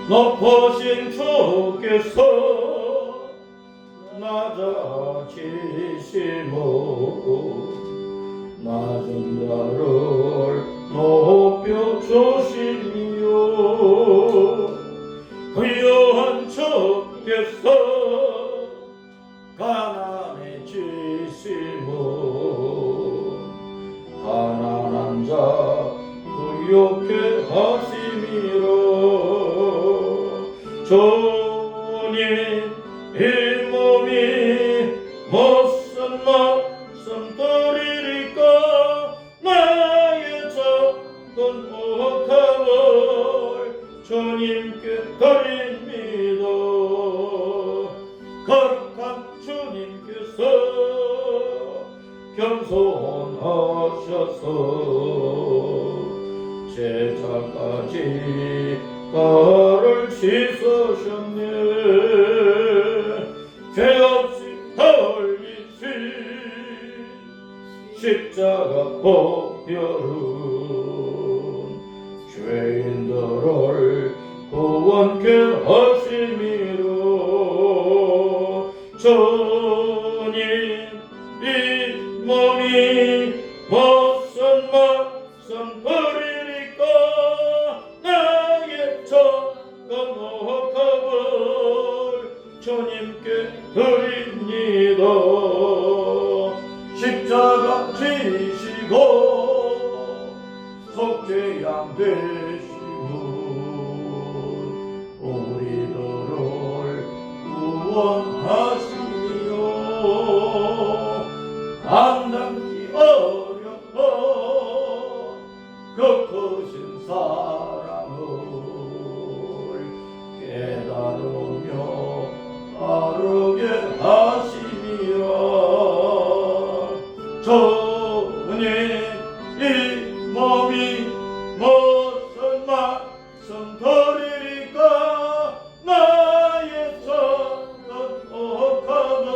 높으신 주께서 낮아지시고 낮은 자를 높여주시며 부유한 주께서 가난해지시고 가난한 자 부유케 하심이라. 주님 이 몸이 무슨 말씀 드리리까 나의 작은 억함을 주님께 드립니다. 거룩한 주님께서 겸손하셔서 제자까지 나를 씻으셨네. 죄 없이 달리신 십자가 보혈은 죄인들을 구원케 하심이라. 주님 이 몸이 무슨 말씀 드리리까 나의 작은 억함을 주님께 드립니다. 십자가 지시고 속죄양 되시고 우리들을 구원하시며 감당기 어려워 그 크신 사랑을 깨달으며 바르게 하시니라. 주님 이 몸이 무슨 말씀 드리리까 나의 작은 억함을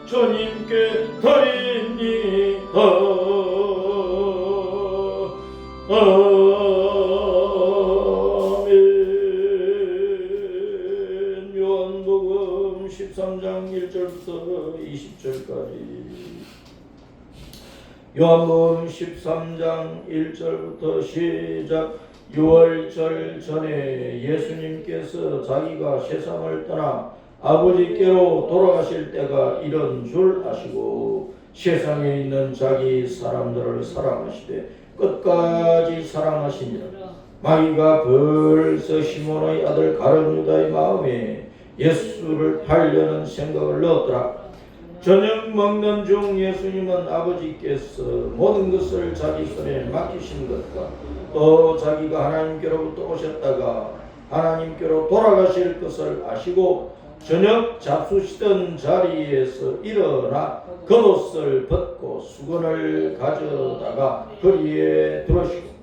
주님께 드립니다. 아멘. 요한복음 13장 1절부터 20절까지. 요한복음 13장 1절부터 시작. 6월절 전에 예수님께서 자기가 세상을 떠나 아버지께로 돌아가실 때가 이른 줄 아시고 세상에 있는 자기 사람들을 사랑하시되 끝까지 사랑하시니라. 마귀가 벌써 시몬의 아들 가룟 유다의 마음에 예수를 팔려는 생각을 넣었더라. 저녁 먹는 중 예수님은 아버지께서 모든 것을 자기 손에 맡기신 것과 또 자기가 하나님께로부터 오셨다가 하나님께로 돌아가실 것을 아시고 저녁 잡수시던 자리에서 일어나 겉옷을 벗고 수건을 가져다가 거리에 두르시고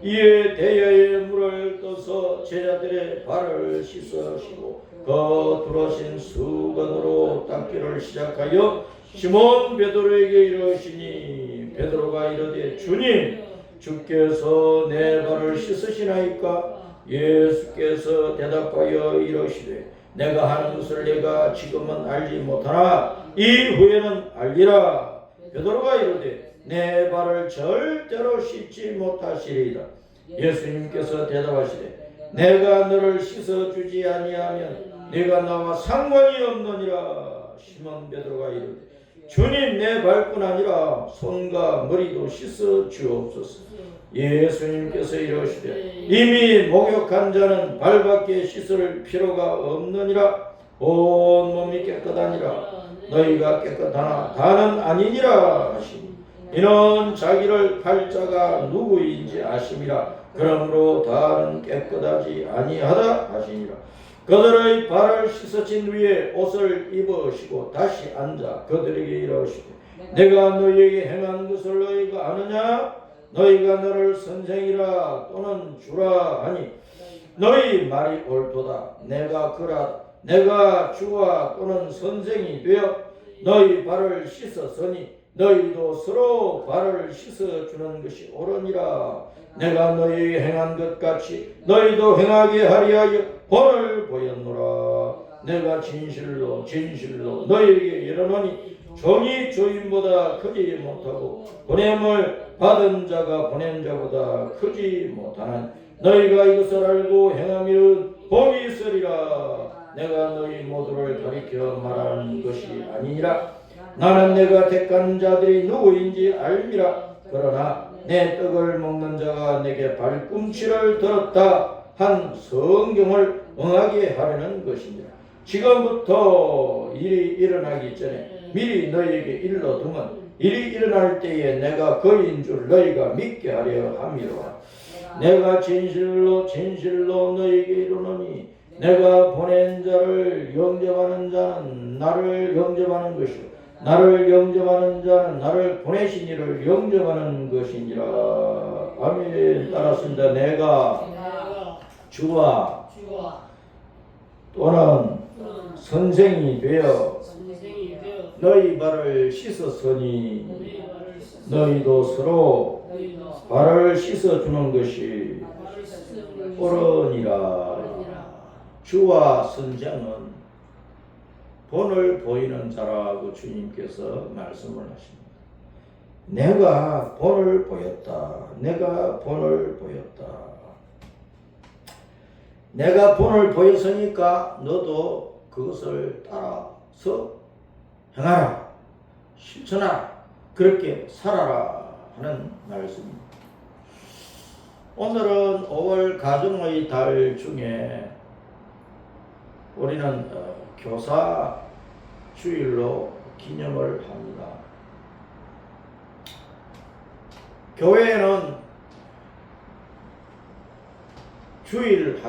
이에 대야에 물을 떠서 제자들의 발을 씻으시고 두르신 수건으로 닦기를 시작하여 시몬 베드로에게 이르시니 베드로가 이르되 주님 주께서 내 발을 씻으시나이까? 예수께서 대답하여 이르시되 내가 하는 것을 내가 지금은 알지 못하나 이후에는 알리라. 베드로가 이르되 내 발을 절대로 씻지 못하시리이다. 예수님께서 대답하시되 내가 너를 씻어주지 아니하면 네가 나와 상관이 없느니라. 시몬 베드로가 이르되 주님 내 발뿐 아니라 손과 머리도 씻어 주옵소서. 예수님께서 이르시되 이미 목욕한 자는 발밖에 씻을 필요가 없느니라. 온 몸이 깨끗하니라. 너희가 깨끗하나 다는 아니니라 하시니 이는 자기를 팔 자가 누구인지 아심이라. 그러므로 다는 깨끗하지 아니하다 하시니라. 그들의 발을 씻으신 후에 옷을 입으시고 다시 앉아 그들에게 이르시되 내가 너희에게 행한 것을 너희가 아느냐? 너희가 너를 선생이라 또는 주라 하니 너희 말이 옳도다. 내가 그라 내가 주와 또는 선생이 되어 너희 발을 씻었으니 너희도 서로 발을 씻어주는 것이 옳으니라. 내가 너희에게 행한 것 같이 너희도 행하게 하리하여 본을 보였노라. 내가 진실로 너희에게 이르노니 종이 주인보다 크지 못하고 보냄을 받은 자가 보낸 자보다 크지 못하는 너희가 이것을 알고 행하면 복이 있으리라. 내가 너희 모두를 가리켜 말하는 것이 아니니라. 나는 내가 택한 자들이 누구인지 알미라. 그러나 내 떡을 먹는 자가 내게 발꿈치를 들었다 한 성경을 응하게 하려는 것이니라. 지금부터 일이 일어나기 전에 미리 너희에게 일러두면 일이 일어날 때에 내가 그인 줄 너희가 믿게 하려 함이로라. 내가 진실로 너희에게 이르노니 내가 보낸 자를 영접하는 자는 나를 영접하는 것이요 나를 영접하는 자는 나를 보내신 이를 영접하는 것이니라. 아멘. 따랐습니다. 내가 주와 또는 선생이 되어 너희 발을 씻었으니 너희도 서로 발을 씻어주는 것이 옳으니라. 주와 선생은 본을 보이는 자라고 주님께서 말씀을 하십니다. 내가 본을 보였다. 내가 본을 보였으니까 너도 그것을 따라서 행하라. 실천하라. 그렇게 살아라 하는 말씀입니다. 오늘은 5월 가정의 달 중에 우리는 교사 주일로 기념을 합니다. 교회에는 주일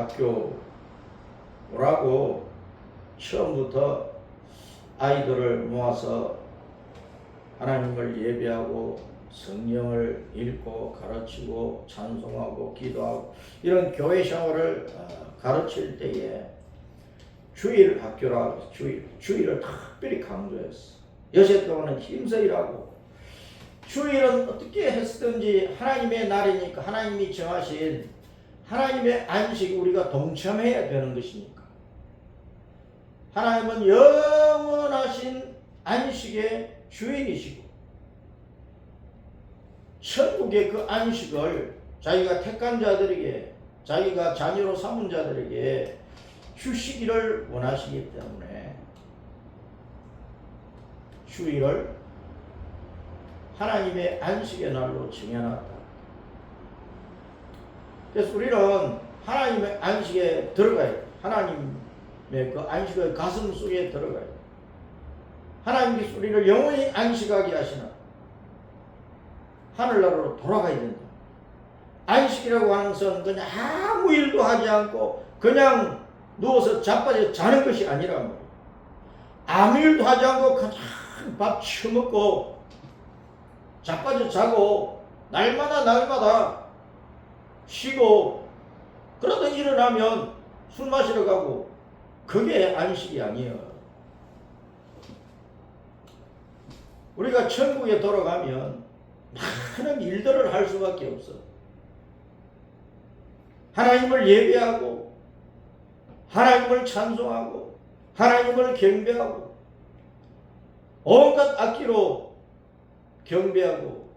학교라고 처음부터 아이들을 모아서 하나님을 예배하고 성경을 읽고 가르치고 찬송하고 기도하고 이런 교회 생활을 가르칠 때에 주일 학교라고 주일을 특별히 강조했어. 여섯 동안은 힘써 일하고 주일은 어떻게 했든지 하나님의 날이니까 하나님이 정하신 하나님의 안식에 우리가 동참해야 되는 것이니까 하나님은 영원하신 안식의 주인이시고 천국의 그 안식을 자기가 택한 자들에게 자기가 자녀로 삼은 자들에게 주시기를 원하시기 때문에 주일을 하나님의 안식의 날로 정해놨다. 그래서 우리는 하나님의 안식에 들어가야 돼. 하나님의 그 안식의 가슴 속에 들어가야 돼. 하나님께서 우리를 영원히 안식하게 하시나 하늘나라로 돌아가야 된다. 안식이라고 하는 것은 그냥 아무 일도 하지 않고 그냥 누워서 자빠져 자는 것이 아니란 말이에요. 아무 일도 하지 않고 그냥 밥 처먹고 자빠져 자고 날마다 쉬고 그러다 일어나면 술 마시러 가고 그게 안식이 아니에요. 우리가 천국에 돌아가면 많은 일들을 할 수밖에 없어. 하나님을 예배하고 하나님을 찬송하고 하나님을 경배하고 온갖 악기로 경배하고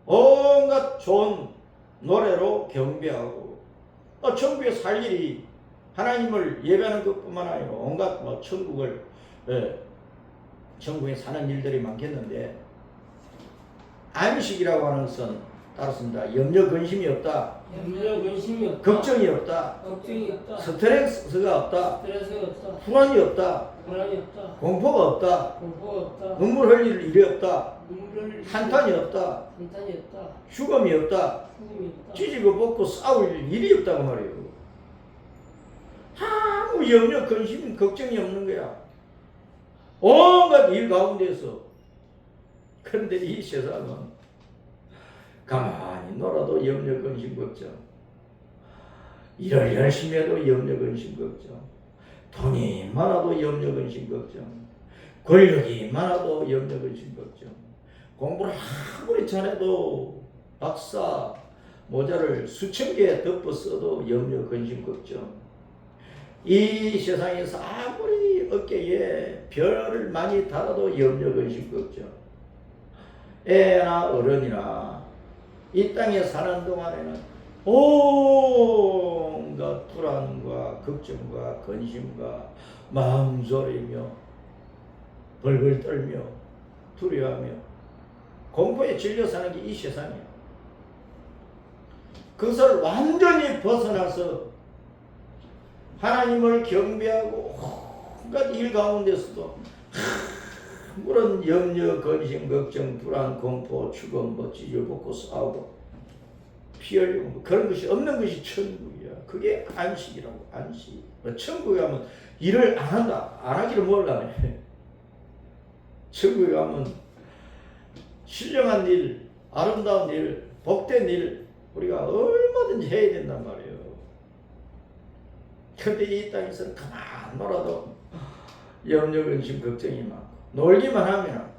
온갖 좋은 노래로 경배하고 천국에 살 일이 하나님을 예배하는 것뿐만 아니라 온갖 천국에 사는 일들이 많겠는데 안식이라고 하는 것은 따랐습니다. 염려 근심이 없다. 걱정이 없다. 스트레스가 없다. 불안이 없다. 공포가 없다. 눈물 흘릴 일이 없다. 한탄이 없다. 죽음이 없다. 찢고 벗고 싸울 일이 없다고 말이에요. 아무 염려 근심 걱정이 없는 거야. 온갖 일 가운데서. 그런데 이 세상은 가만히 놀아도 염려 근심 걱정, 일을 열심히 해도 염려 근심 걱정, 돈이 많아도 염려 근심 걱정, 권력이 많아도 염려 근심 걱정, 공부를 아무리 잘해도 박사 모자를 수천 개 덮어 써도 염려, 근심, 걱정. 이 세상에서 아무리 어깨에 별을 많이 달아도 염려, 근심, 걱정. 애나 어른이나 이 땅에 사는 동안에는 온갖 불안과 걱정과 근심과 마음졸이며 벌벌 떨며 두려워하며 공포에 질려 사는 게 이 세상이야. 그것을 완전히 벗어나서 하나님을 경배하고 온갖 일 가운데서도 아무런 염려, 근심, 걱정, 불안, 공포, 죽음, 찌질 볶고 싸우고 피 흘리고 그런 것이 없는 것이 천국이야. 그게 안식이라고. 안식. 천국에 가면 일을 안 한다. 안 하기를 뭘 하네. 천국에 가면 신령한 일, 아름다운 일, 복된 일 우리가 얼마든지 해야 된단 말이에요. 근데 이 땅에서는 가만 놀아도 염려, 근심, 걱정이 많고 놀기만 하면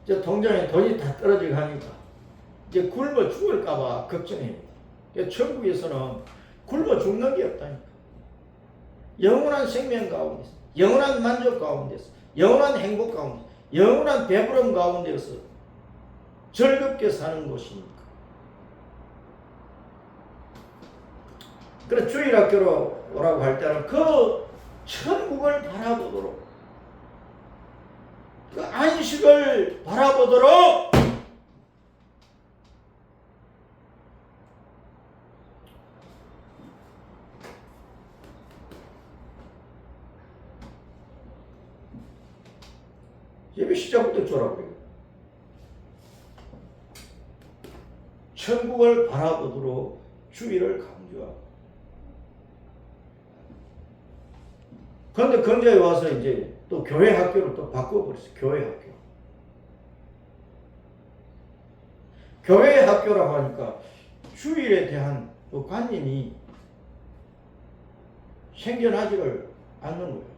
이제 통장에 돈이 다 떨어지고 하니까 이제 굶어 죽을까봐 걱정해요. 천국에서는 굶어 죽는 게 없다니까. 영원한 생명 가운데서, 영원한 만족 가운데서, 영원한 행복 가운데서, 영원한 배부름 가운데서 즐겁게 사는 곳이니까. 그래서 주일학교로 오라고 할 때는 그 천국을 바라보도록, 그 안식을 바라보도록 예배 시작부터 줘라고요. 천국을 바라보도록 주의를 강조하고. 그런데 근자에 와서 이제 또 교회 학교를 또 바꿔버렸어요. 교회 학교. 교회 학교라고 하니까 주일에 대한 그 관념이 생겨나지를 않는 거예요.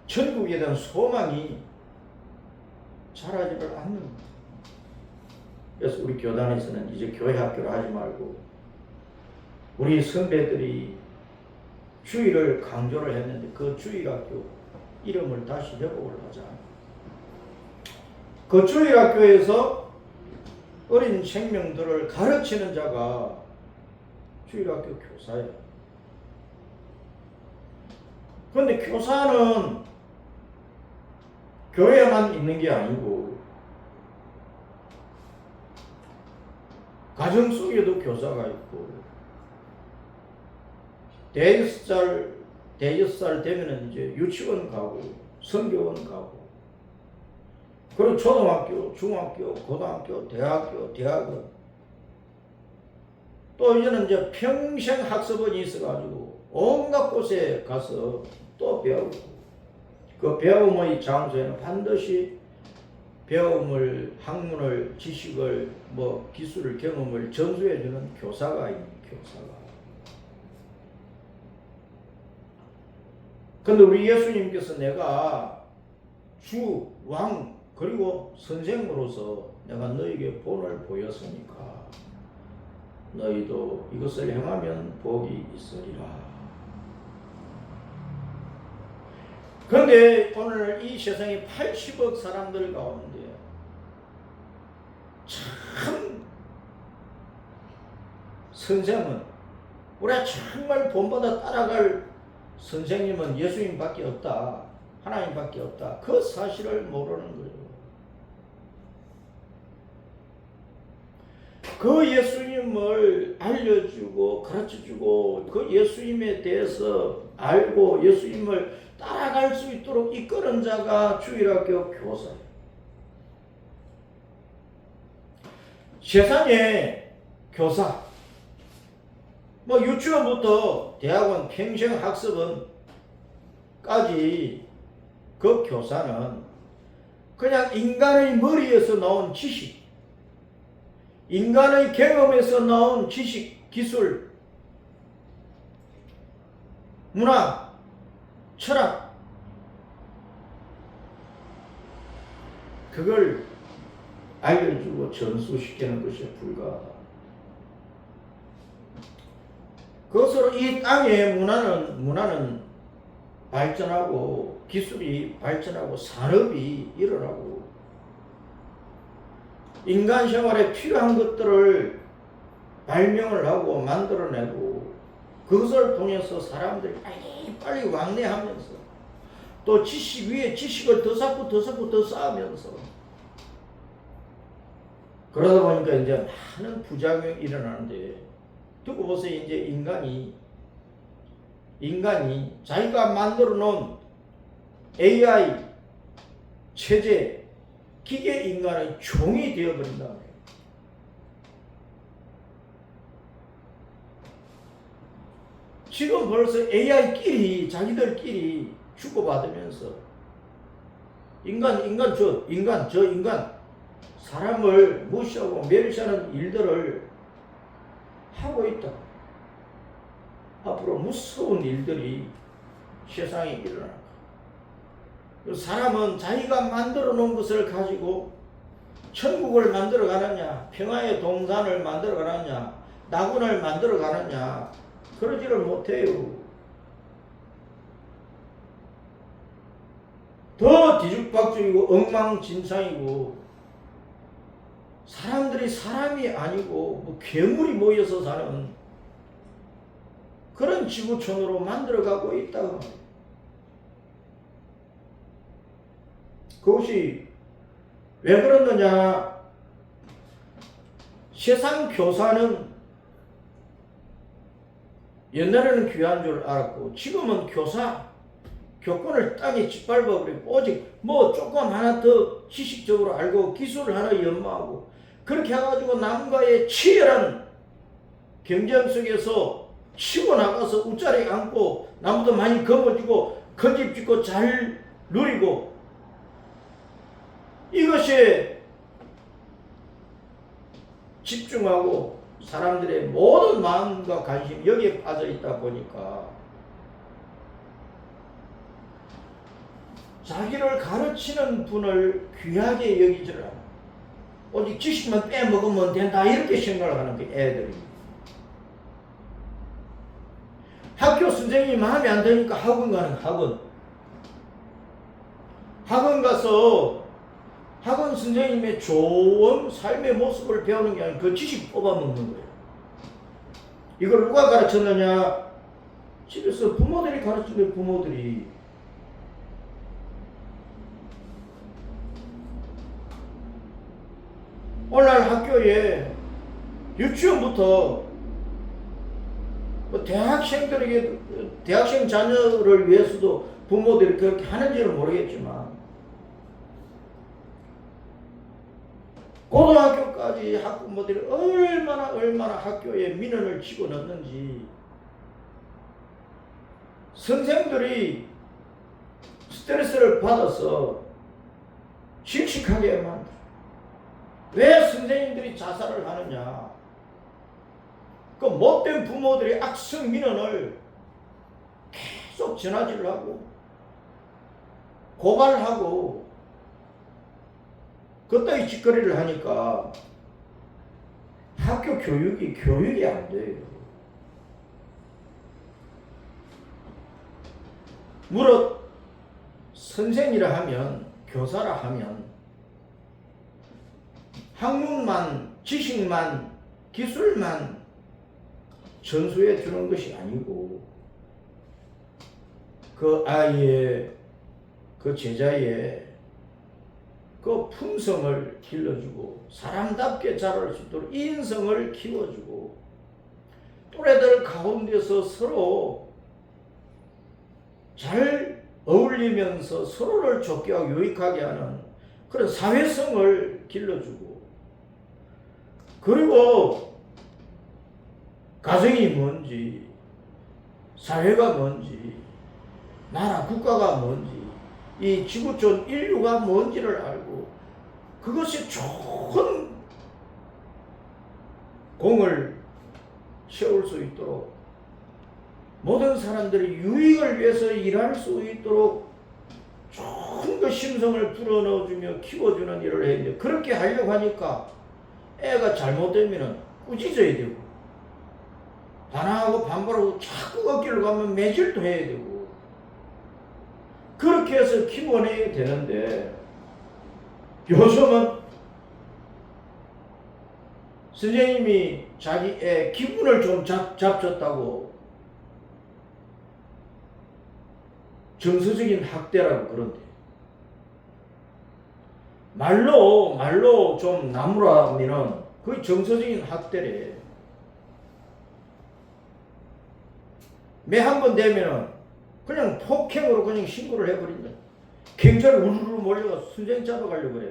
천국에 대한 소망이 자라지를 않는 거예요. 그래서 우리 교단에서는 이제 교회 학교를 하지 말고 우리 선배들이 주일을 강조를 했는데 그 주일학교 이름을 다시 회복을 하자. 그 주일학교에서 어린 생명들을 가르치는 자가 주일학교 교사예요. 그런데 교사는 교회에만 있는 게 아니고 가정 속에도 교사가 있고 대여섯 살 되면은 이제 유치원 가고 성교원 가고 그리고 초등학교, 중학교, 고등학교, 대학원 또 이제는 이제 평생 학습원이 있어가지고 온갖 곳에 가서 또 배우고 그 배움의 장소에는 반드시 배움을, 학문을, 지식을, 기술을, 경험을 전수해주는 교사가 있는 교사가. 근데 우리 예수님께서 내가 주, 왕, 그리고 선생으로서 내가 너에게 본을 보였으니까 너희도 이것을 행하면 복이 있으리라. 그런데 오늘 이 세상에 80억 사람들 가운데 참 선생은 우리가 정말 본받아 따라갈 선생님은 예수님밖에 없다. 하나님밖에 없다. 그 사실을 모르는 거예요. 그 예수님을 알려주고 가르쳐주고 그 예수님에 대해서 알고 예수님을 따라갈 수 있도록 이끄는 자가 주일학교 교사예요. 세상에 교사, 유치원부터 대학원 평생 학습원까지 그 교사는 그냥 인간의 머리에서 나온 지식, 인간의 경험에서 나온 지식, 기술, 문화, 철학 그걸 알려주고 전수시키는 것이 불가하다. 그것으로 이 땅의 문화는 발전하고 기술이 발전하고 산업이 일어나고 인간 생활에 필요한 것들을 발명을 하고 만들어내고 그것을 통해서 사람들이 빨리 왕래하면서 또 지식 위에 지식을 더 쌓고 더 쌓으면서 그러다 보니까 이제 많은 부작용이 일어나는데 두고 보세요. 이제 인간이 자기가 만들어 놓은 AI 체제 기계 인간의 종이 되어버린다. 지금 벌써 AI끼리 자기들끼리 주고받으면서 저 인간 사람을 무시하고 멸시하는 일들을 하고 있다. 앞으로 무서운 일들이 세상에 일어날 거야. 사람은 자기가 만들어 놓은 것을 가지고 천국을 만들어 가느냐, 평화의 동산을 만들어 가느냐, 낙원을 만들어 가느냐, 그러지를 못해요. 더 뒤죽박죽이고 엉망진창이고 사람들이 사람이 아니고 뭐 괴물이 모여서 사는 그런 지구촌으로 만들어가고 있다고 말이에요. 그것이 왜 그러느냐? 세상 교사는 옛날에는 귀한 줄 알았고 지금은 교권을 땅에 짓밟아버리고 오직 뭐 조금 하나 더 지식적으로 알고 기술을 하나 연마하고 그렇게 해가지고 남과의 치열한 경쟁 속에서 치고 나가서 웃자리 앉고 나무도 많이 거머쥐고 건집 짓고 잘 누리고 이것이 집중하고 사람들의 모든 마음과 관심이 여기에 빠져 있다 보니까 자기를 가르치는 분을 귀하게 여기지를 않아. 오직 지식만 빼먹으면 된다 이렇게 생각을 하는 게 애들이. 학교 선생님이 마음에 안 드니까 학원 가는 학원. 학원 가서 학원 선생님의 좋은 삶의 모습을 배우는 게 아니라 그 지식 뽑아먹는 거예요. 이걸 누가 가르쳤느냐? 집에서 부모들이 가르친 거예요. 부모들이. 오늘날 학교에 유치원부터 뭐 대학생들에게 대학생 자녀를 위해서도 부모들이 그렇게 하는지는 모르겠지만 고등학교까지 학부모들이 얼마나 학교에 민원을 집어넣는지 선생들이 스트레스를 받아서 실직하게 만들어. 왜 선생님들이 자살을 하느냐? 그 못된 부모들이 악성 민원을 계속 전화질을 하고 고발하고 그따위 짓거리를 하니까 학교 교육이 안 돼요. 무릇 선생이라 하면 교사라 하면 학문만 지식만 기술만 전수해 주는 것이 아니고 그 아이의 그 제자의 그 품성을 길러주고 사람답게 자랄 수 있도록 인성을 키워주고 또래들 가운데서 서로 잘 어울리면서 서로를 존경하고 유익하게 하는 그런 사회성을 길러주고 그리고 가정이 뭔지 사회가 뭔지 나라 국가가 뭔지 이 지구촌 인류가 뭔지를 알고 그것이 좋은 공을 세울 수 있도록 모든 사람들이 유익을 위해서 일할 수 있도록 좋은 그 심성을 불어넣어주며 키워주는 일을 해야 돼. 그렇게 하려고 하니까 애가 잘못되면 꾸짖어야 되고, 반항하고 반발하고 자꾸 어깨를 가면 매질도 해야 되고, 그렇게 해서 키워내야 되는데, 요즘은 선생님이 자기 애 기분을 좀 잡쳤다고 정서적인 학대라고 그런데, 말로 좀 나무라면은 그게 정서적인 학대래. 매 한 번 되면은 그냥 폭행으로 그냥 신고를 해버린다. 경찰 우르르 몰려가 선생님 잡아가려고 해.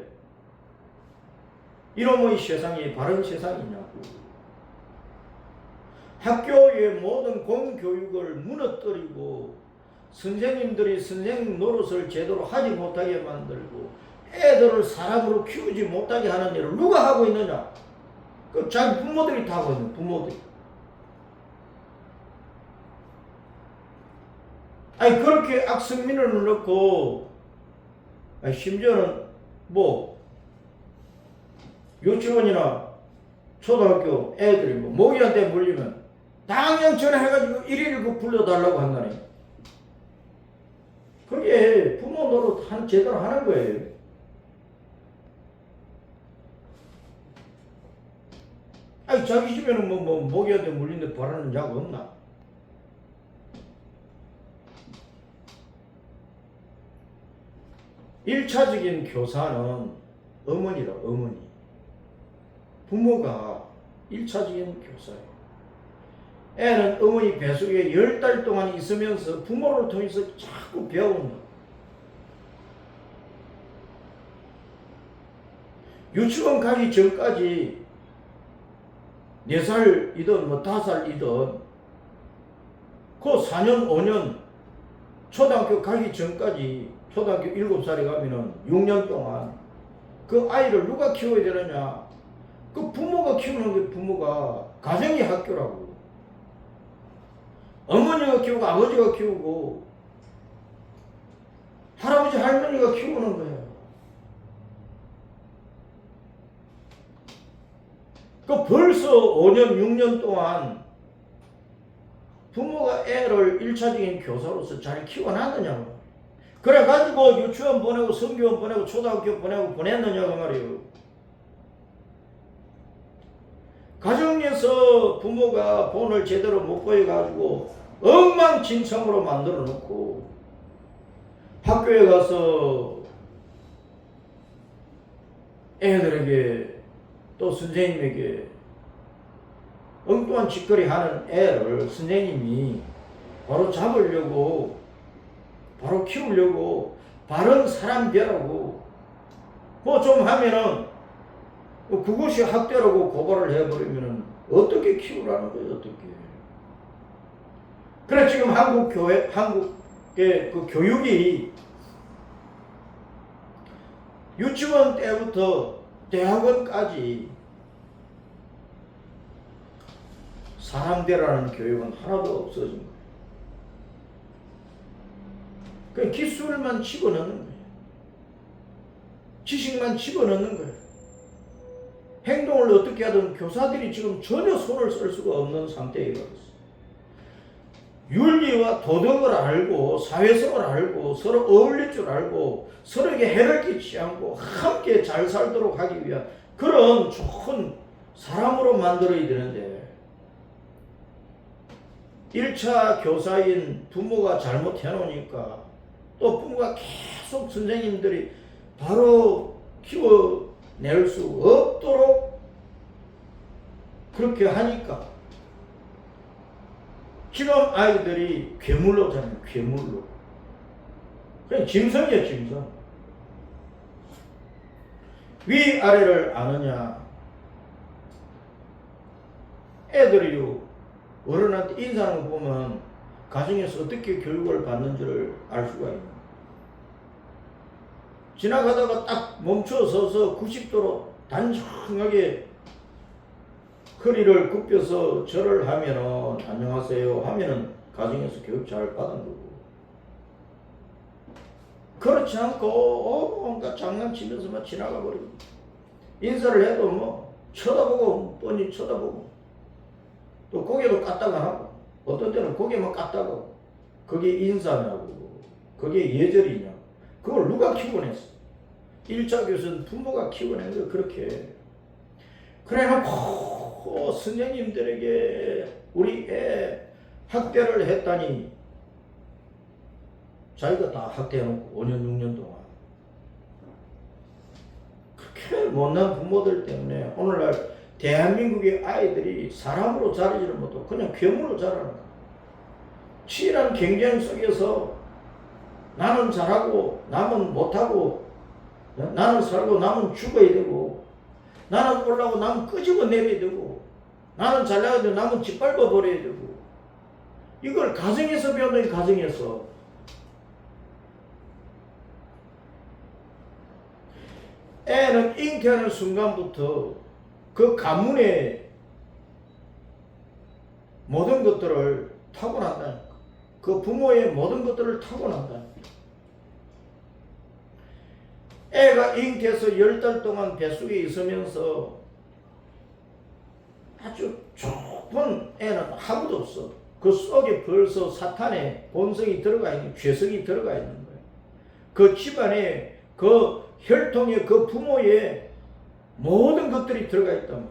이놈의 세상이 바른 세상이냐고. 학교의 모든 공교육을 무너뜨리고 선생님들이 선생님 노릇을 제대로 하지 못하게 만들고 애들을 사람으로 키우지 못하게 하는 일을 누가 하고 있느냐? 그 자기 부모들이 다 하고 있는 부모들이. 아니 그렇게 악성민을 넣고, 아니 심지어는 뭐 유치원이나 초등학교 애들이 뭐 모기한테 물리면 당장 전화해가지고 119 불러달라고 한다니. 그게 부모 노릇 제대로 하는 거예요. 아니 자기 집에는 뭐 모기한테 물린데 바라는 약 없나? 일차적인 교사는 어머니라, 어머니. 부모가 일차적인 교사예요. 애는 어머니 뱃속에 10달 동안 있으면서 부모를 통해서 자꾸 배운다. 유치원 가기 전까지 4살이든 뭐 5살이든 그 4년 5년 초등학교 가기 전까지, 초등학교 7살에 가면은 6년 동안 그 아이를 누가 키워야 되느냐? 그 부모가 키우는 게 부모가 가정이 학교라고. 어머니가 키우고 아버지가 키우고 할아버지 할머니가 키우는 거예요. 그 벌써 5년 6년 동안 부모가 애를 1차적인 교사로서 잘 키워놨느냐고. 그래가지고 유치원 보내고 성교원 보내고 초등학교 보내고 보냈느냐고 말이에요. 가정에서 부모가 본을 제대로 못 보여가지고 엉망진창으로 만들어 놓고, 학교에 가서 애들에게 또 선생님에게 엉뚱한 짓거리 하는 애를 선생님이 바로 잡으려고, 바로 키우려고 바른 사람 되라고 뭐 좀 하면은 그것이 학대라고 고발을 해버리면은 어떻게 키우라는 거예요, 어떻게. 그래 지금 한국의 그 교육이 유치원 때부터 대학원까지 사람 되라는 교육은 하나도 없어진 거예요. 그 기술만 집어넣는 거예요. 지식만 집어넣는 거예요. 행동을 어떻게 하든 교사들이 지금 전혀 손을 쓸 수가 없는 상태에 이르렀어요. 윤리와 도덕을 알고 사회성을 알고 서로 어울릴 줄 알고 서로에게 해를 끼치지 않고 함께 잘 살도록 하기 위한 그런 좋은 사람으로 만들어야 되는데, 1차 교사인 부모가 잘못해놓으니까 또 부모가 계속 선생님들이 바로 키워낼 수 없도록 그렇게 하니까 지금 아이들이 괴물로 자라요. 괴물로. 그냥 짐승이에요, 짐승. 위아래를 아느냐. 애들이요, 어른한테 인사하는 거 보면 가정에서 어떻게 교육을 받는지를 알 수가 있는. 지나가다가 딱 멈춰서서 90도로 단정하게 허리를 굽혀서 절을 하면은 안녕하세요 하면은 가정에서 교육 잘 받은 거고, 그렇지 않고 뭔가 장난치면서 막 지나가 버리고, 인사를 해도 뭐 쳐다보고 뻔히 쳐다보고, 또 고개도 까딱 안 하고, 어떤 때는 고개만 까딱하고. 그게 인사냐고, 그게 예절이냐. 그걸 누가 키워냈어? 1차 교수는 부모가 키워낸 거. 그렇게 그래놓고 선생님들에게 우리 애 학대를 했다니, 자기가 다 학대해놓고 5년 6년 동안. 그렇게 못난 부모들 때문에 오늘날 대한민국의 아이들이 사람으로 자라지를 못하고 그냥 괴물로 자라는 거야. 치열한 경쟁 속에서 나는 잘하고 남은 못하고, 나는 살고 남은 죽어야 되고, 나는 올라오고 남은 끄집어 내려야 되고, 나는 잘나가야 되고 남은 짓밟아 버려야 되고, 이걸 가정에서 배우는, 가정에서. 애는 잉태하는 순간부터 그 가문의 모든 것들을 타고난다니까. 그 부모의 모든 것들을 타고난다니까. 애가 잉태해서 10달 동안 뱃속에 있으면서 아주 좁은 애는 아무도 없어. 그 속에 벌써 사탄의 본성이 들어가 있는, 죄성이 들어가 있는 거예요. 그 집안에, 그 혈통에, 그 부모의 모든 것들이 들어가 있단 말이야.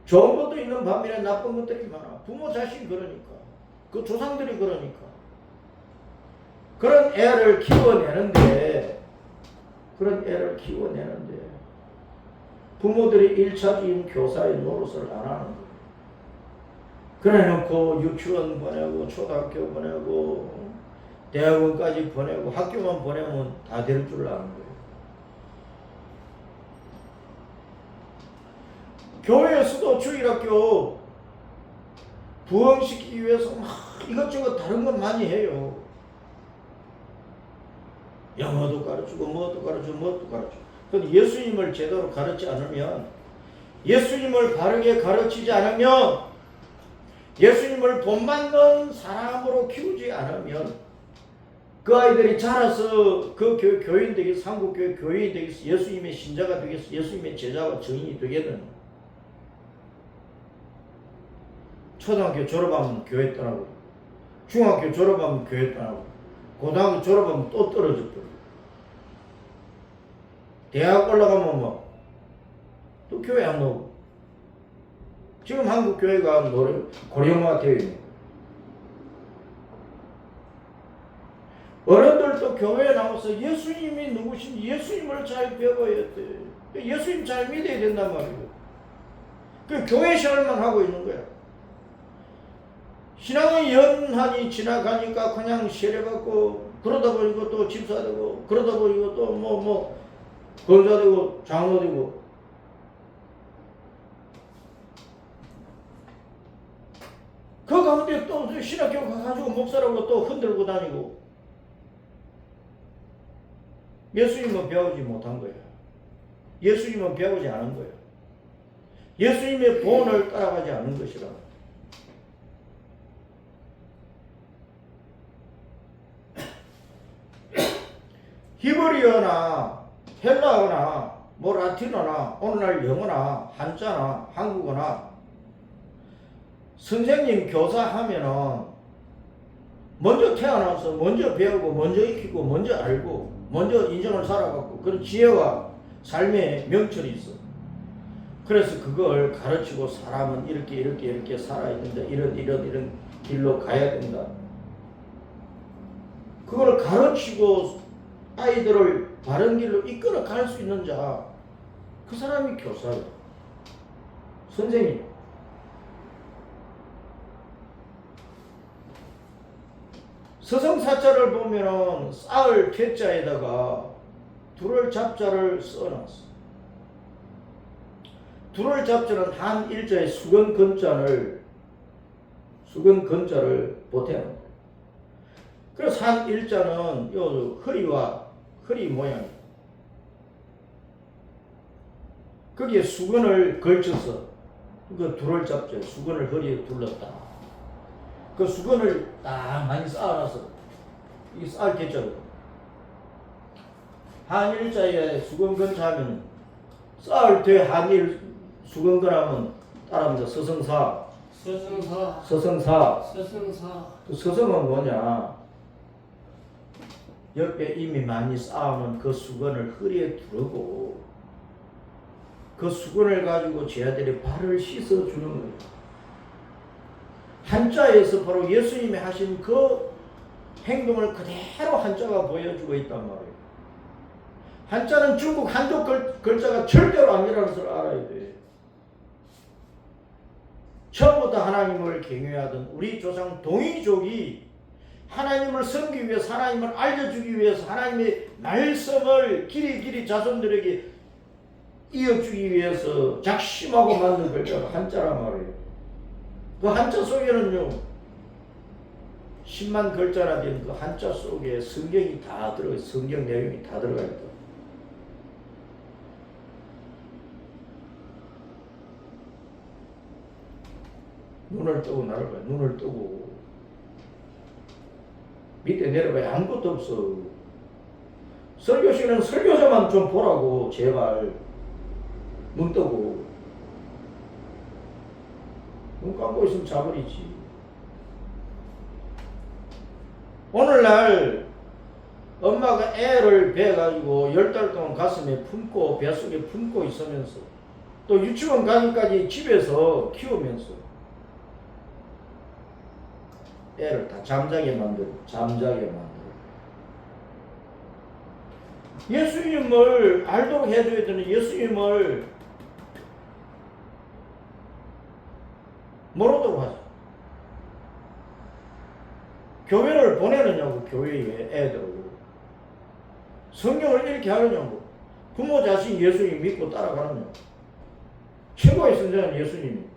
좋은 것도 있는 반면에 나쁜 것들이 많아. 부모 자신 그러니까. 그 조상들이 그러니까. 그런 애를 키워내는데, 부모들이 1차적인 교사의 노릇을 안 하는 거예요. 그래 놓고 유치원 보내고, 초등학교 보내고, 대학원까지 보내고, 학교만 보내면 다 될 줄 아는 거예요. 교회에서도 주일학교 부흥시키기 위해서 막 이것저것 다른 건 많이 해요. 영어도 가르치고 뭐도 가르치고. 근데 예수님을 제대로 가르치지 않으면, 예수님을 바르게 가르치지 않으면, 예수님을 본받는 사람으로 키우지 않으면, 그 아이들이 자라서 그 교인 되겠어, 한국교회 교인이 되겠어, 예수님의 신자가 되겠어, 예수님의 제자와 증인이 되겠는. 초등학교 졸업하면 교회 떠나고, 중학교 졸업하면 교회 떠나고, 고등학교 졸업하면 또 떨어져 버려. 대학 올라가면 뭐 또 교회 안 나오고. 지금 한국 교회가 고령화 되어 있는 거예요. 어른들도 교회에 나와서 예수님이 누구신지 예수님을 잘 배워야 돼. 예수님 잘 믿어야 된단 말이에요. 그 교회 생활만 하고 있는 거야. 신앙의 연한이 지나가니까 그냥 세례받고, 그러다 보니까 또 집사되고, 그러다 보니까 또 권사되고, 장로되고. 그 가운데 또 신학교 가가지고 목사라고 또 흔들고 다니고. 예수님은 배우지 못한 거야. 예수님은 배우지 않은 거야. 예수님의 본을 따라가지 않은 것이라. 히브리어나 헬라어나 라틴어나 오늘날 영어나 한자나 한국어나 선생님 교사하면은 먼저 태어나서 먼저 배우고 먼저 익히고 먼저 알고 먼저 인생을 살아갔고 그런 지혜와 삶의 명철이 있어. 그래서 그걸 가르치고 사람은 이렇게 살아야 된다. 이런 길로 가야 된다. 그걸 가르치고 아이들을 바른 길로 이끌어 갈 수 있는 자, 그 사람이 교사예요. 선생님. 서성사자를 보면은 쌓을 퇴자에다가 둘을 잡자를 써놨어. 둘을 잡자는 한 일자의 수건 건자를 보태는. 그래서 한 일자는 요 허리 모양. 거기에 수건을 걸쳐서 그 둘을 잡자. 수건을 허리에 둘렀다. 그 수건을 딱 많이 쌓아놔서 이게 쌓을 개자로. 한일자에 수건근자하면 쌓을 때 한일 수건근하면 따라합니다. 서성사. 그 서성은 뭐냐? 옆에 이미 많이 쌓아놓은 그 수건을 허리에 두르고 그 수건을 가지고 제 아들의 발을 씻어주는 거예요. 한자에서 바로 예수님이 하신 그 행동을 그대로 한자가 보여주고 있단 말이에요. 한자는 중국 한족 글자가 절대로 아니라는 것을 알아야 돼요. 처음부터 하나님을 경외하던 우리 조상 동이족이 하나님을 섬기기 위해서, 하나님을 알려주기 위해서, 하나님의 말씀을 길이 자손들에게 이어주기 위해서 작심하고 만든 글자가 한자란 말이에요. 그 한자 속에는요 10만 글자나 된 그 한자 속에 성경이 다 들어가 있어요. 성경 내용이 다 들어가 있다. 눈을 뜨고 나를 봐요. 눈을 뜨고 밑에 내려봐야 아무것도 없어. 설교 시간에는 설교자만 좀 보라고 제발. 눈 뜨고 눈 감고 있으면 자버리지. 오늘날 엄마가 애를 배가지고 10달 동안 가슴에 품고 뱃속에 품고 있으면서 또 유치원 가기까지 집에서 키우면서 애를 다 잠자게 만들고 예수님을 알도록 해줘야 되는 예수님을 모르도록 하죠. 교회를 보내느냐고, 교회에 애들을. 성경을 이렇게 하느냐고. 부모 자식 예수님 믿고 따라가느냐고. 최고의 선생은 예수님입니다.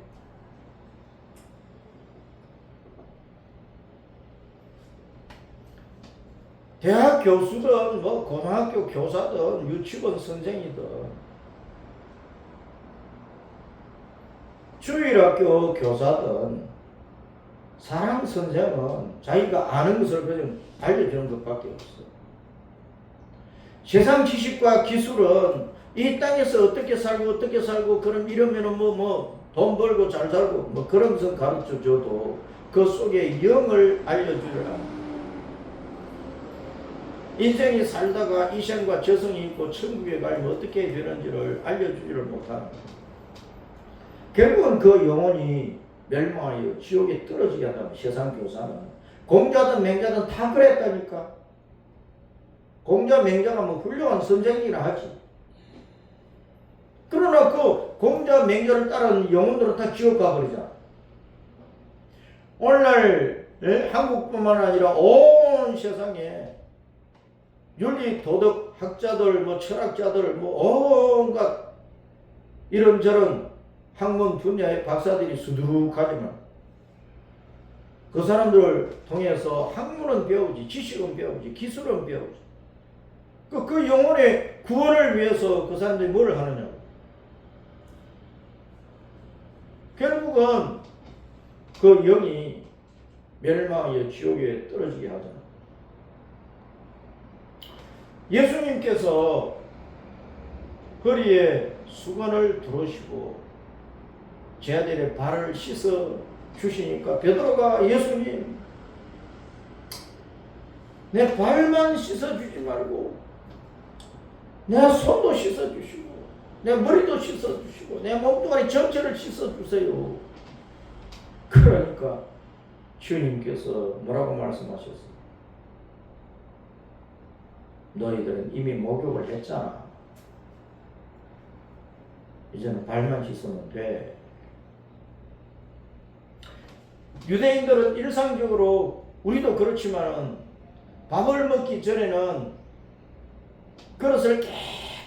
대학 교수든 뭐 고등학교 교사든 유치원 선생이든 주일학교 교사든 사랑 선생은 자기가 아는 것을 그냥 알려주는 것밖에 없어. 세상 지식과 기술은 이 땅에서 어떻게 살고 그럼 이러면은 돈 벌고 잘 살고 뭐 그런 것을 가르쳐 줘도 그 속에 영을 알려주려고. 인생이 살다가 이생과 저승이 있고 천국에 가면 어떻게 되는지를 알려주지를 못하는 거예요. 결국은 그 영혼이 멸망하여 지옥에 떨어지게 한다면 세상 교사는 공자든 맹자든 다 그랬다니까. 공자 맹자가 뭐 훌륭한 선생이라 하지. 그러나 그 공자 맹자를 따르는 영혼들은 다 지옥 가버리잖아. 오늘날 한국뿐만 아니라 온 세상에 윤리 도덕 학자들, 뭐 철학자들, 뭐 온갖 이런저런 학문 분야의 박사들이 수두룩하지만 그 사람들을 통해서 학문은 배우지, 지식은 배우지, 기술은 배우지. 그 영혼의 구원을 위해서 그 사람들이 뭘 하느냐고. 결국은 그 영이 멸망하여 지옥에 떨어지게 하잖아. 예수님께서 허리에 수건을 두르시고 제 아들의 발을 씻어 주시니까 베드로가 예수님 내 발만 씻어 주지 말고 내 손도 씻어 주시고 내 머리도 씻어 주시고 내 몸뚱아리 전체를 씻어 주세요. 그러니까 주님께서 뭐라고 말씀하셨어요? 너희들은 이미 목욕을 했잖아. 이제는 발만 씻으면 돼. 유대인들은 일상적으로 우리도 그렇지만은 밥을 먹기 전에는 그릇을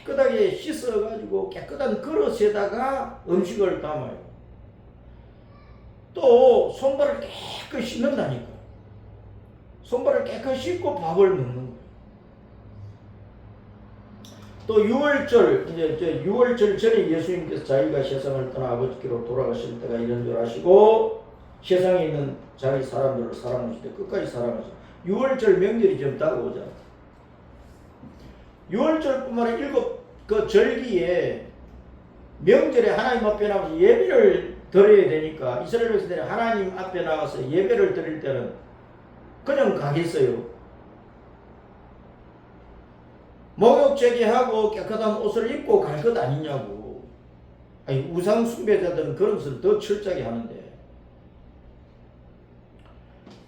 깨끗하게 씻어가지고 깨끗한 그릇에다가 음식을 담아요. 또 손발을 깨끗이 씻는다니까. 손발을 깨끗이 씻고 밥을 먹는 거예요. 또 유월절, 이제 6월절 전에 예수님께서 자기가 세상을 떠나 아버지께로 돌아가실 때가 이런 줄 아시고 세상에 있는 자기 사람들을 사랑하실 때 끝까지 사랑하시고 6월절 명절이 좀 다가오잖아. 유월절뿐만 아니라 일곱 그 절기에 명절에 하나님 앞에 나가서 예배를 드려야 되니까 이스라엘 백성들이 하나님 앞에 나가서 예배를 드릴 때는 그냥 가겠어요? 목욕 제기하고 깨끗한 옷을 입고 갈 것 아니냐고. 아니, 우상 숭배자들은 그런 것을 더 철저하게 하는데.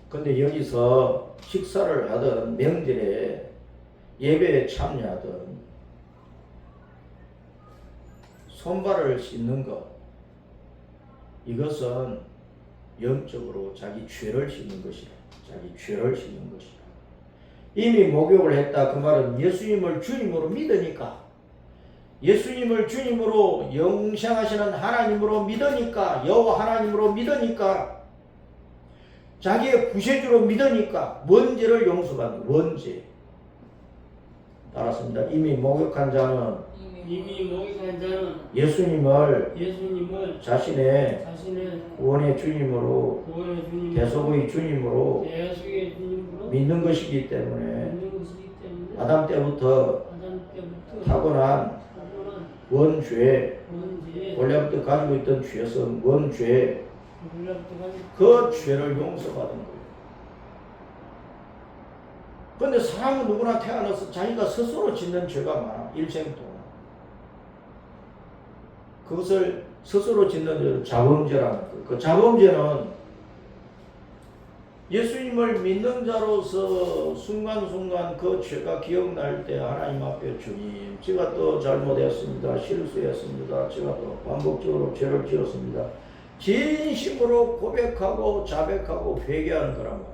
근데 여기서 식사를 하든 명절에 예배에 참여하든 손발을 씻는 것, 이것은 영적으로 자기 죄를 씻는 것이라. 자기 죄를 씻는 것이라. 이미 목욕을 했다. 그 말은 예수님을 주님으로 믿으니까, 예수님을 주님으로 영생하시는 하나님으로 믿으니까, 여호와 하나님으로 믿으니까, 자기의 구세주로 믿으니까 원죄를 용서받는 원죄. 따랐습니다. 이미 목욕한 자는 예수님을 자신의 구원의 주님으로 대속의 주님으로 믿는 것이기 때문에 아담 때부터 타고난 원죄, 원래부터 가지고 있던 죄성 원죄, 그 죄를 용서받은 거예요. 그런데 사람은 누구나 태어나서 자기가 스스로 짓는 죄가 많아. 일생 동안. 그것을 스스로 짓는 자범죄라는 거예요. 그 자범죄는 예수님을 믿는 자로서 순간순간 그 죄가 기억날 때 하나님 앞에 주님, 제가 또 잘못했습니다. 실수했습니다. 제가 또 반복적으로 죄를 지었습니다. 진심으로 고백하고 자백하고 회개하는 거란 말이에요.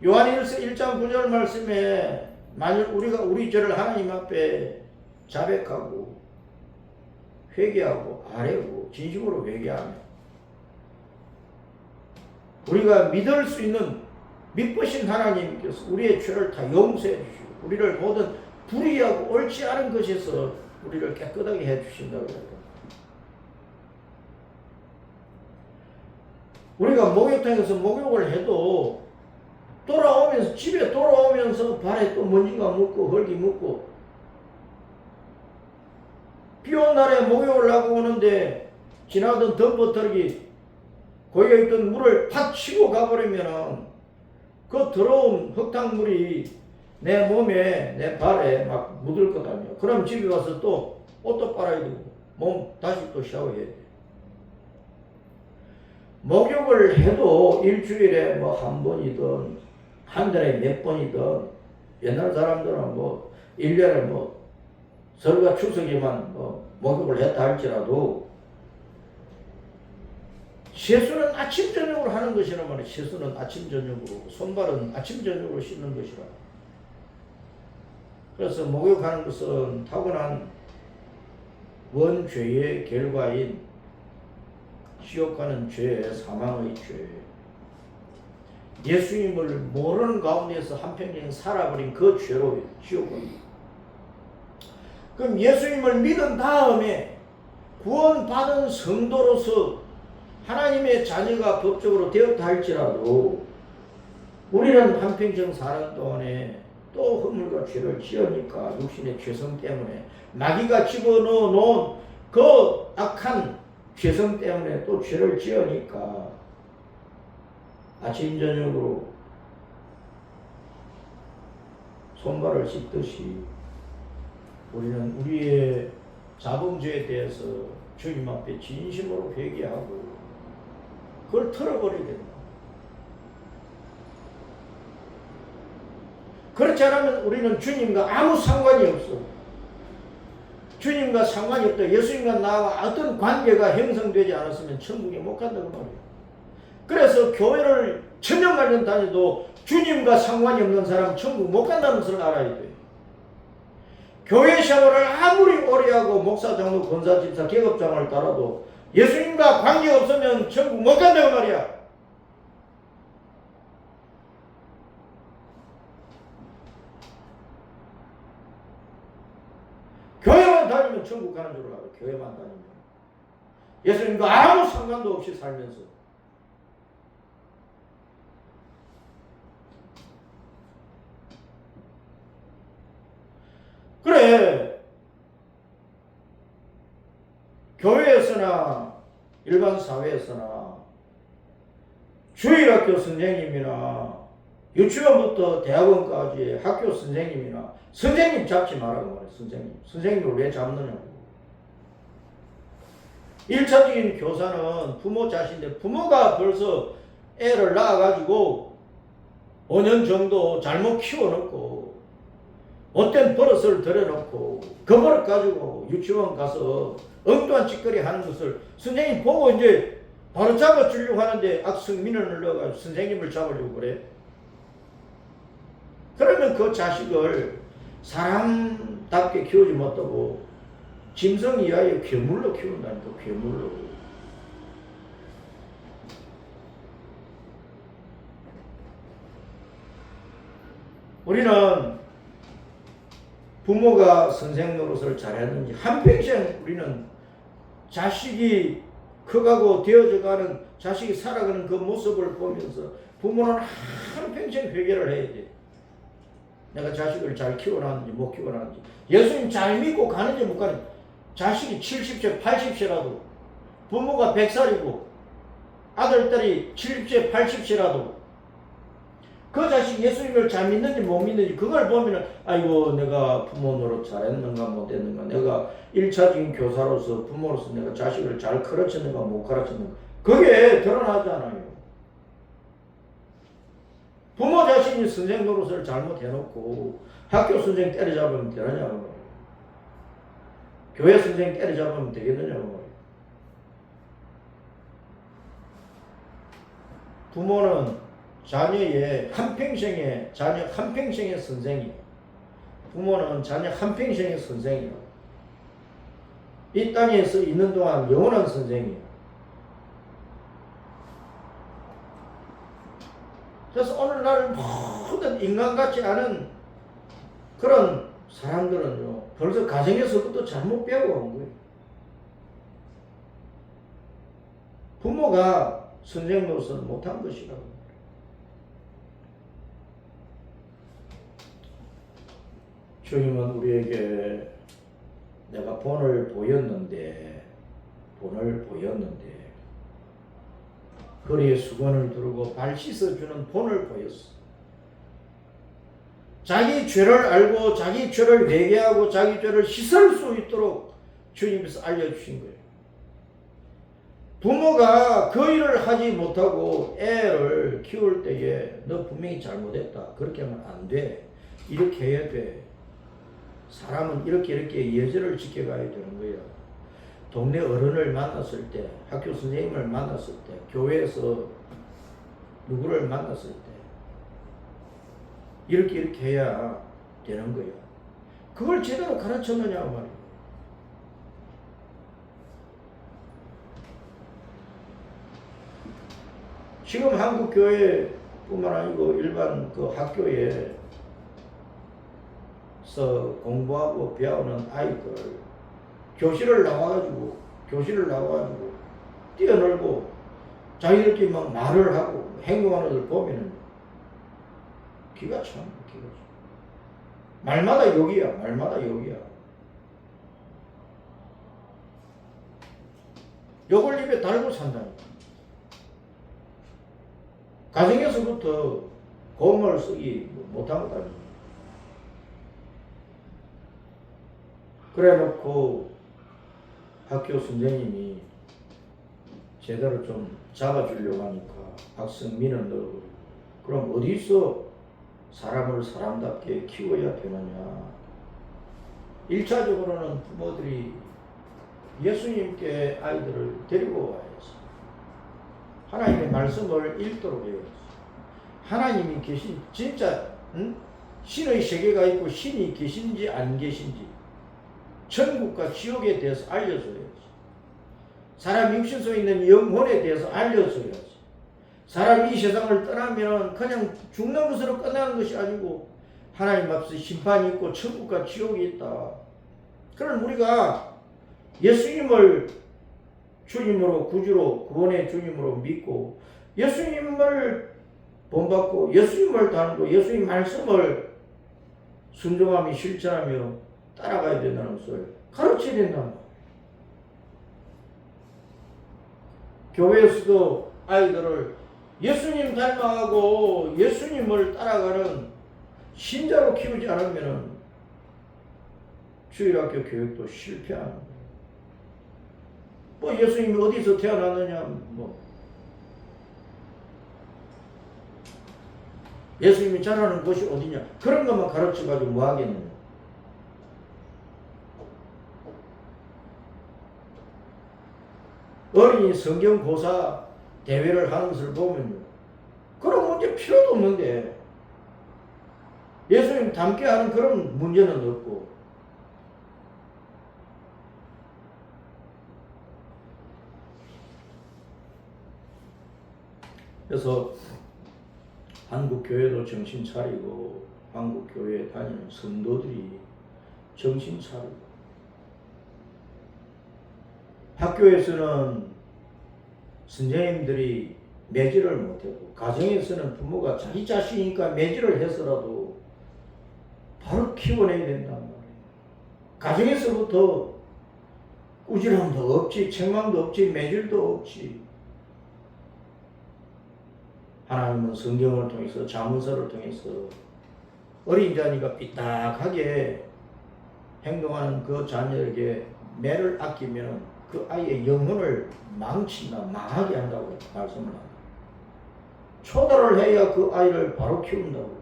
요한일서 1장 9절 말씀에 만일 우리가 우리 죄를 하나님 앞에 자백하고 회개하고 아뢰고 진심으로 회개하면 우리가 믿을 수 있는 믿으신 하나님께서 우리의 죄를 다 용서해 주시고 우리를 모든 불의하고 옳지 않은 것에서 우리를 깨끗하게 해 주신다고 해요. 우리가 목욕탕에서 목욕을 해도 돌아오면서 집에 돌아오면서 발에 또 먼지가 묻고 흙이 묻고 비 온 날에 목욕을 하고 오는데 지나던 덤버터기 고여있던 물을 팍 치고 가버리면 그 더러운 흙탕물이 내 몸에 내 발에 막 묻을 것 아니야. 그럼 집에 가서 또 옷도 빨아야 되고 몸 다시 또 샤워해야 돼. 목욕을 해도 일주일에 뭐 한 번이든 한 달에 몇 번이든 옛날 사람들은 뭐 1년에 뭐 설과 추석에만 뭐 목욕을 했다 할지라도 세수는 아침 저녁으로 하는 것이라 말이야. 세수는 아침 저녁으로, 손발은 아침 저녁으로 씻는 것이라. 그래서 목욕하는 것은 타고난 원죄의 결과인 지옥 가는 죄, 사망의 죄, 예수님을 모르는 가운데서 한평생 살아버린 그 죄로 지옥 갑니다. 그럼 예수님을 믿은 다음에 구원받은 성도로서 하나님의 자녀가 법적으로 되었다 할지라도 우리는 한평생 사는 동안에 또 허물과 죄를 지으니까 육신의 죄성 때문에 마귀가 집어넣어 놓은 그 악한 죄성 때문에 또 죄를 지으니까 아침 저녁으로 손발을 씻듯이 우리는 우리의 자범죄에 대해서 주님 앞에 진심으로 회개하고 그걸 털어버려야 된다. 그렇지 않으면 우리는 주님과 아무 상관이 없어. 주님과 상관이 없다. 예수님과 나와 어떤 관계가 형성되지 않았으면 천국에 못 간다고 말이에요. 그래서 교회를 천년만년 다녀도 주님과 상관이 없는 사람 천국 못 간다는 것을 알아야 돼요. 교회 생활을 아무리 오래 하고 목사, 장로, 권사, 집사, 계급장을 따라도 예수님과 관계 없으면 천국 못 간다고 말이야. 교회만 다니면 천국 가는 줄 알아. 교회만 다니면. 예수님과 아무 상관도 없이 살면서. 왜 교회에서나 일반 사회에서나 주일학교 선생님이나 유치원부터 대학원까지 학교 선생님이나 선생님 잡지 말라고 말해. 선생님을 왜 잡느냐고. 1차적인 교사는 부모 자신인데 부모가 벌써 애를 낳아가지고 5년 정도 잘못 키워놓고 어떤 버릇을 들여놓고 그 버릇 가지고 유치원 가서 엉뚱한 짓거리 하는 것을 선생님 보고 이제 바로 잡아주려고 하는데 악성민원을 넣어가지고 선생님을 잡으려고 그래. 그러면 그 자식을 사람답게 키우지 못하고 짐승 이하의 괴물로 키운다니까. 괴물로. 우리는 부모가 선생 노릇을 잘했는지 한평생 우리는 자식이 커가고 되어져가는 자식이 살아가는 그 모습을 보면서 부모는 한평생 회개를 해야 돼. 내가 자식을 잘 키워놨는지 못 키워놨는지. 예수님 잘 믿고 가는지 못 가는지. 자식이 70세 80세라도 부모가 100살이고 아들 딸이 70세 80세라도 그 자식 예수님을 잘 믿는지 못 믿는지 그걸 보면은 아이고 내가 부모 노릇 잘했는가 못했는가, 내가 1차적인 교사로서 부모로서 내가 자식을 잘 가르쳤는가 못 가르쳤는가, 그게 드러나잖아요. 부모 자신이 선생 노릇을 잘못해놓고 학교 선생 때려잡으면 되느냐고 말이에요. 교회 선생 때려잡으면 되겠느냐고 말이에요. 부모는 자녀의 한평생의 선생이에요. 부모는 자녀 한평생의 선생이에요. 이 땅에서 있는 동안 영원한 선생이에요. 그래서 오늘날 모든 인간 같지 않은 그런 사람들은요, 벌써 가정에서부터 잘못 배워온 거예요. 부모가 선생 노릇을 못한 것이라고. 주님은 우리에게 내가 본을 보였는데 허리에 수건을 두르고 발 씻어주는 본을 보였어. 자기 죄를 알고 자기 죄를 회개하고 자기 죄를 씻을 수 있도록 주님께서 알려주신 거예요. 부모가 그 일을 하지 못하고 애를 키울 때에 너 분명히 잘못했다, 그렇게 하면 안 돼, 이렇게 해야 돼. 사람은 이렇게 예절을 지켜가야 되는 거예요. 동네 어른을 만났을 때, 학교 선생님을 만났을 때, 교회에서 누구를 만났을 때 이렇게 해야 되는 거예요. 그걸 제대로 가르쳤느냐 말이에요. 지금 한국 교회뿐만 아니고 일반 그 학교에서 공부하고 배우는 아이들 교실을 나와가지고 뛰어놀고 자기들끼리 막 말을 하고 행동하는 것을 보면은 기가 참. 말마다 욕이야. 욕을 입에 달고 산다니까. 가정에서부터 고음을 쓰기 못한 것 아니에요. 그래 놓고 학교 선생님이 제대로 좀 잡아주려고 하니까 악성민원 넣어버리고, 그럼 어디서 사람을 사람답게 키워야 되느냐. 1차적으로는 부모들이 예수님께 아이들을 데리고 와야지. 하나님의 말씀을 읽도록 해야지. 하나님이 계신 진짜 신의 세계가 있고 신이 계신지 안 계신지, 천국과 지옥에 대해서 알려줘야지. 사람 육신 속에 있는 영혼에 대해서 알려줘야지. 사람이 이 세상을 떠나면 그냥 죽는 것으로 끝나는 것이 아니고 하나님 앞에서 심판이 있고 천국과 지옥이 있다. 그럼 우리가 예수님을 주님으로, 구주로, 구원의 주님으로 믿고 예수님을 본받고 예수님을 따르고 예수님 말씀을 순종하며 실천하며 따라가야 된다는 소리. 가르쳐야 된다. 교회에서도 아이들을 예수님 닮아가고 예수님을 따라가는 신자로 키우지 않으면 주일학교 교육도 실패하는 거예요. 뭐 예수님이 어디서 태어났느냐, 뭐 예수님이 자라는 곳이 어디냐, 그런 것만 가르쳐가지고 뭐 하겠느냐. 어린이 성경고사 대회를 하는 것을 보면요, 그런 문제 필요도 없는데 예수님 닮게 하는 그런 문제는 없고, 그래서 한국 교회도 정신 차리고 한국 교회에 다니는 성도들이 정신 차리고, 학교에서는 선생님들이 매질을 못하고, 가정에서는 부모가 자기 자식이니까 매질을 해서라도 바로 키워내야 된단 말이에요. 가정에서부터 꾸지람도 없지, 책망도 없지, 매질도 없지. 하나님은 성경을 통해서, 자문서를 통해서 어린 자니까 삐딱하게 행동하는 그 자녀에게 매를 아끼면 그 아이의 영혼을 망친다, 망하게 한다고 말씀을 합니다. 초달을 해야 그 아이를 바로 키운다고.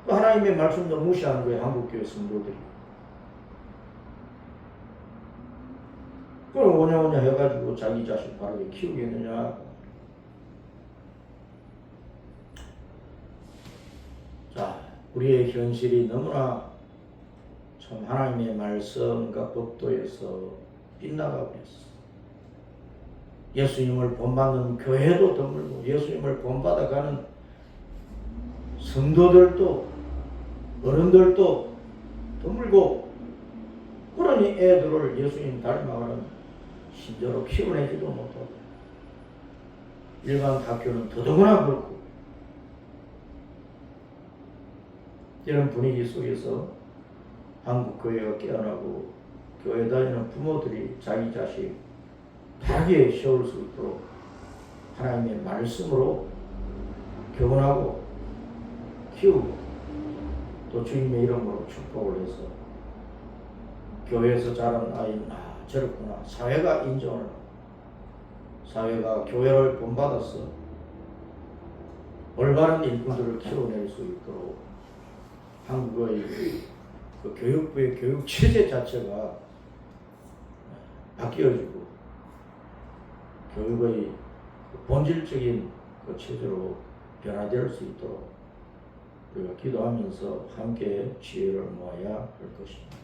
또 하나님의 말씀도 무시하는 거예요, 한국교회 성도들이. 그럼 오냐오냐 해가지고 자기 자식 바르게 키우겠느냐. 자, 우리의 현실이 너무나 참 하나님의 말씀과 법도에서 빗나가고 있어. 예수님을 본받는 교회도 드물고, 예수님을 본받아가는 성도들도, 어른들도 드물고, 그러니 애들을 예수님 닮아가는 신자로 키워내지도 못하고, 일반 학교는 더더구나 그렇고, 이런 분위기 속에서 한국 교회가 깨어나고 교회 다니는 부모들이 자기 자식 바르게 세울 수 있도록 하나님의 말씀으로 교훈하고 키우고, 또 주님의 이름으로 축복을 해서 교회에서 자란 아이는 저렇구나, 사회가 인정을 하고 사회가 교회를 본받아서 올바른 일꾼들을 키워낼 수 있도록 한국의 그 교육부의 교육 체제 자체가 바뀌어지고 교육의 본질적인 그 체제로 변화될 수 있도록 우리가 기도하면서 함께 지혜를 모아야 할 것입니다.